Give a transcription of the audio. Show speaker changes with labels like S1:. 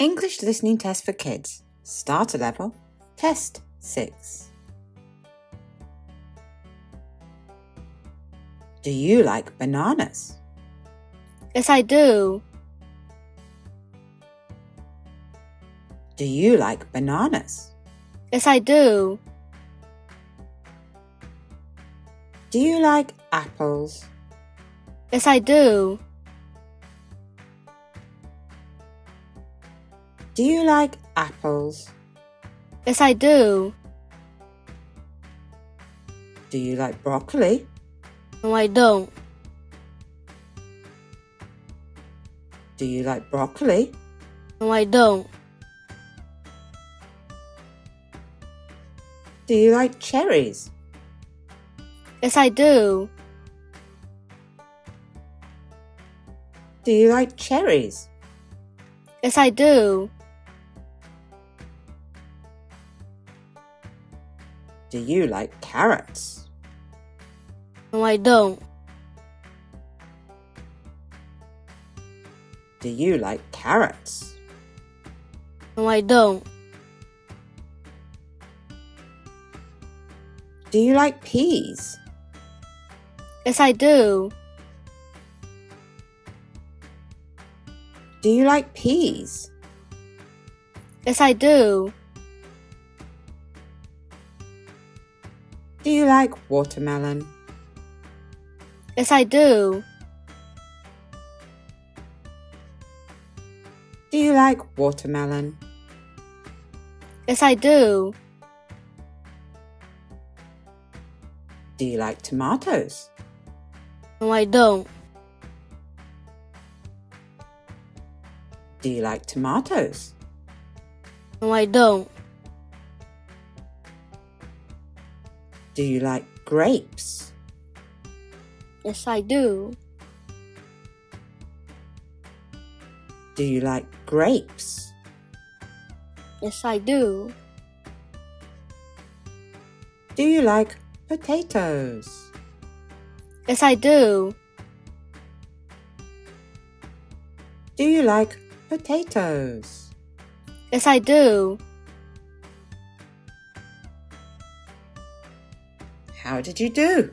S1: English Listening Test for Kids. Starter Level, Test 6. Do you like bananas?
S2: Yes, I do.
S1: Do you like bananas?
S2: Yes, I do.
S1: Do you like apples?
S2: Yes, I do.
S1: Do you like apples?
S2: Yes, I do.
S1: Do you like broccoli?
S2: No, I don't.
S1: Do you like broccoli?
S2: No, I don't.
S1: Do you like cherries?
S2: Yes, I do.
S1: Do you like cherries?
S2: Yes, I do.
S1: Do you like carrots?
S2: No, I don't.
S1: Do you like carrots?
S2: No, I don't.
S1: Do you like peas?
S2: Yes, I do.
S1: Do you like peas?
S2: Yes, I do.
S1: Do you like watermelon?
S2: Yes, I do.
S1: Do you like watermelon?
S2: Yes, I do.
S1: Do you like tomatoes?
S2: No, I don't.
S1: Do you like tomatoes?
S2: No, I don't.
S1: Do you like grapes?
S2: Yes, I do.
S1: Do you like grapes?
S2: Yes, I do.
S1: Do you like potatoes?
S2: Yes, I do.
S1: Do you like potatoes?
S2: Yes, I do.
S1: How did you do?